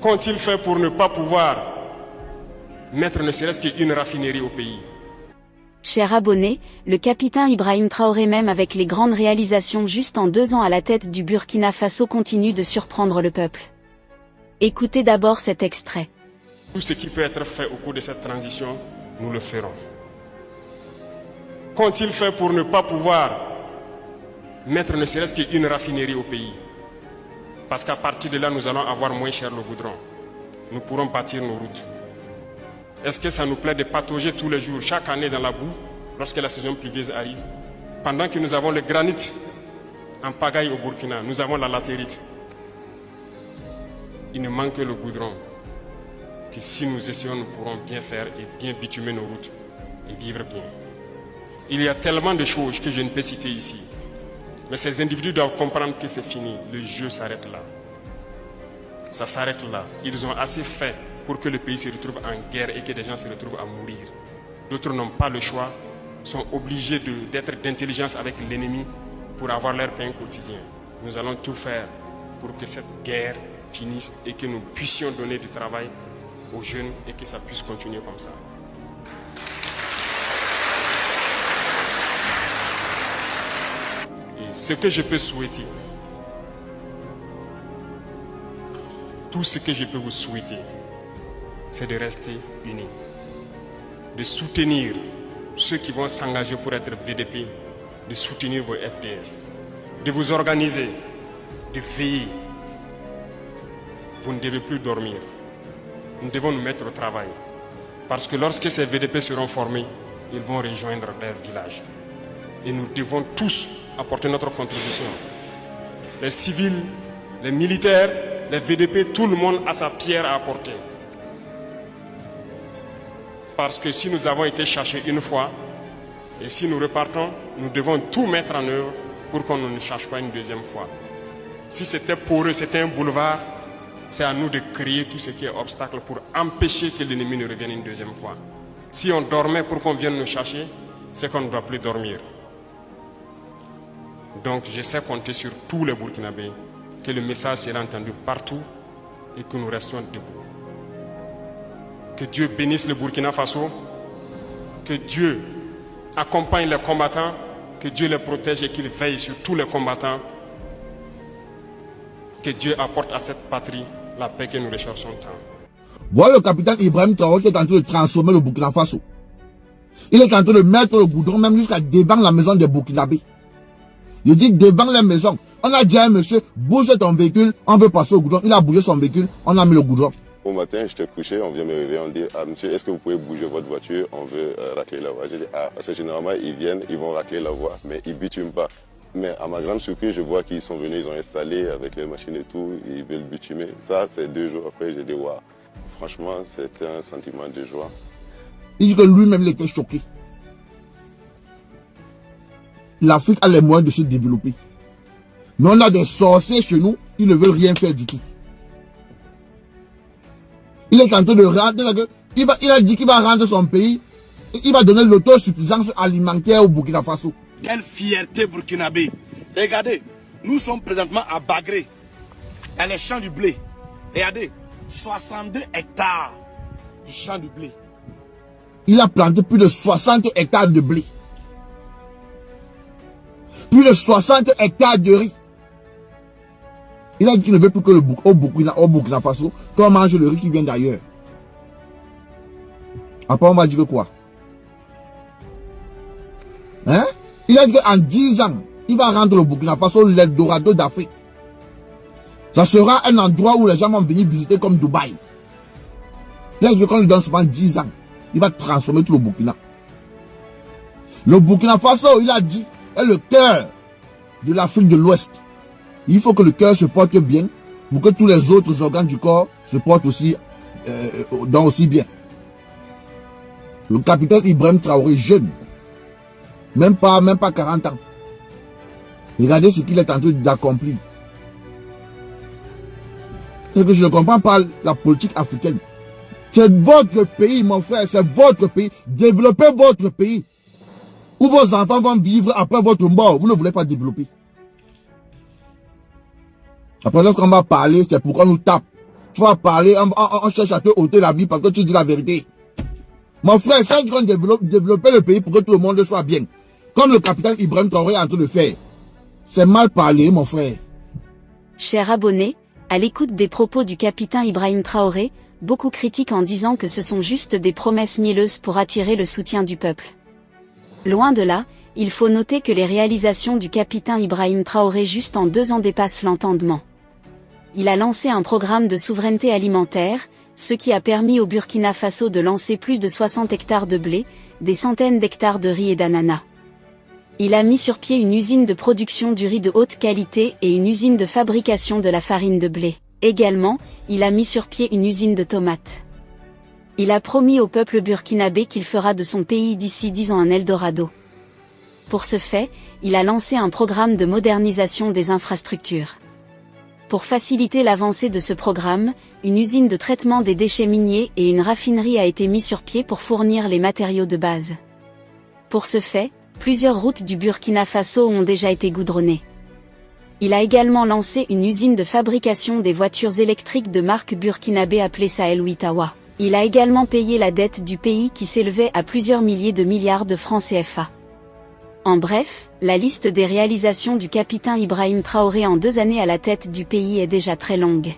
Qu'ont-ils fait pour ne pas pouvoir mettre ne serait-ce qu'une raffinerie au pays? Cher abonné, le capitaine Ibrahim Traoré, même avec les grandes réalisations juste en 2 ans à la tête du Burkina Faso, continue de surprendre le peuple. Écoutez d'abord cet extrait. Tout ce qui peut être fait au cours de cette transition, nous le ferons. Qu'ont-ils fait pour ne pas pouvoir mettre ne serait-ce qu'une raffinerie au pays? Parce qu'à partir de là, nous allons avoir moins cher le goudron. Nous pourrons bâtir nos routes. Est-ce que ça nous plaît de patauger tous les jours, chaque année dans la boue, lorsque la saison pluvieuse arrive? Pendant que nous avons le granit en pagaille au Burkina, nous avons la latérite. Il ne manque que le goudron. Que si nous essayons, nous pourrons bien faire et bien bitumer nos routes et vivre bien. Il y a tellement de choses que je ne peux citer ici. Mais ces individus doivent comprendre que c'est fini. Le jeu s'arrête là. Ça s'arrête là. Ils ont assez fait pour que le pays se retrouve en guerre et que des gens se retrouvent à mourir. D'autres n'ont pas le choix, sont obligés d'être d'intelligence avec l'ennemi pour avoir leur pain quotidien. Nous allons tout faire pour que cette guerre finisse et que nous puissions donner du travail aux jeunes et que ça puisse continuer comme ça. Et ce que je peux souhaiter, tout ce que je peux vous souhaiter, c'est de rester unis, de soutenir ceux qui vont s'engager pour être VDP, de soutenir vos FDS, de vous organiser, de veiller. Vous ne devez plus dormir. Nous devons nous mettre au travail. Parce que lorsque ces VDP seront formés, ils vont rejoindre leur village. Et nous devons tous apporter notre contribution. Les civils, les militaires, les VDP, tout le monde a sa pierre à apporter. Parce que si nous avons été cherchés une fois, et si nous repartons, nous devons tout mettre en œuvre pour qu'on ne cherche pas une deuxième fois. Si c'était poreux, c'était un boulevard, c'est à nous de créer tout ce qui est obstacle pour empêcher que l'ennemi ne revienne une deuxième fois. Si on dormait pour qu'on vienne nous chercher, c'est qu'on ne doit plus dormir. Donc je sais compter sur tous les Burkinabés, que le message sera entendu partout et que nous restions debout. Que Dieu bénisse le Burkina Faso, que Dieu accompagne les combattants, que Dieu les protège et qu'il veille sur tous les combattants. Que Dieu apporte à cette patrie la paix que nous recherchons tant. Voilà le capitaine Ibrahim Traoré qui est en train de transformer le Burkina Faso. Il est en train de mettre le goudron même jusqu'à devant la maison des Burkinabés. Je dis devant les maisons. On a dit à un monsieur, bouge ton véhicule, on veut passer au goudron. Il a bougé son véhicule, on a mis le goudron. Au matin, j'étais couché, on vient me réveiller, on dit, ah monsieur, est-ce que vous pouvez bouger votre voiture? On veut racler la voie. J'ai dit, ah, parce que généralement, ils viennent, ils vont racler la voie, mais ils bitument pas. Mais à ma grande surprise, je vois qu'ils sont venus, ils ont installé avec les machines et tout, ils veulent bitumer. Ça, c'est 2 jours après, j'ai dit, waouh, franchement, c'était un sentiment de joie. Il dit que lui-même, il était choqué. L'Afrique a les moyens de se développer. Mais on a des sorciers chez nous qui ne veulent rien faire du tout. Il est en train de rentrer, il a dit qu'il va rendre son pays, et il va donner l'autosuffisance alimentaire au Burkina Faso. Quelle fierté burkinabé. Regardez, nous sommes présentement à Bagré, dans les champs du blé. Regardez, 62 hectares du champ du blé. Il a planté plus de 60 hectares de blé. Plus de 60 hectares de riz. Il a dit qu'il ne veut plus que au Burkina Faso, qu'on mange le riz qui vient d'ailleurs. Après, on va dire quoi? Hein? Il a dit qu'en 10 ans, il va rendre le Burkina Faso l'Eldorado d'Afrique. Ça sera un endroit où les gens vont venir visiter comme Dubaï. Il a dit qu'on lui donne seulement 10 ans, il va transformer tout le Burkina. Le Burkina Faso, il a dit, est le cœur de l'Afrique de l'Ouest. Il faut que le cœur se porte bien pour que tous les autres organes du corps se portent aussi, aussi bien. Le capitaine Ibrahim Traoré, jeune, même pas 40 ans. Regardez ce qu'il est en train d'accomplir. C'est que je ne comprends pas la politique africaine. C'est votre pays, mon frère, c'est votre pays. Développez votre pays. Où vos enfants vont vivre après votre mort. Vous ne voulez pas développer. Après, lorsqu'on va parler, c'est pourquoi on nous tape. tu vas parler, on cherche à te ôter la vie parce que tu dis la vérité. Mon frère, c'est qu'on développer le pays pour que tout le monde soit bien. Comme le capitaine Ibrahim Traoré est en train de faire. C'est mal parlé, mon frère. Chers abonnés, à l'écoute des propos du capitaine Ibrahim Traoré, beaucoup critiquent en disant que ce sont juste des promesses mielleuses pour attirer le soutien du peuple. Loin de là, il faut noter que les réalisations du capitaine Ibrahim Traoré juste en 2 ans dépassent l'entendement. Il a lancé un programme de souveraineté alimentaire, ce qui a permis au Burkina Faso de lancer plus de 60 hectares de blé, des centaines d'hectares de riz et d'ananas. Il a mis sur pied une usine de production du riz de haute qualité et une usine de fabrication de la farine de blé. Également, il a mis sur pied une usine de tomates. Il a promis au peuple burkinabé qu'il fera de son pays d'ici 10 ans un Eldorado. Pour ce fait, il a lancé un programme de modernisation des infrastructures. Pour faciliter l'avancée de ce programme, une usine de traitement des déchets miniers et une raffinerie a été mise sur pied pour fournir les matériaux de base. Pour ce fait, plusieurs routes du Burkina Faso ont déjà été goudronnées. Il a également lancé une usine de fabrication des voitures électriques de marque burkinabé appelée Sahel Witawa. Il a également payé la dette du pays qui s'élevait à plusieurs milliers de milliards de francs CFA. En bref, la liste des réalisations du capitaine Ibrahim Traoré en 2 années à la tête du pays est déjà très longue.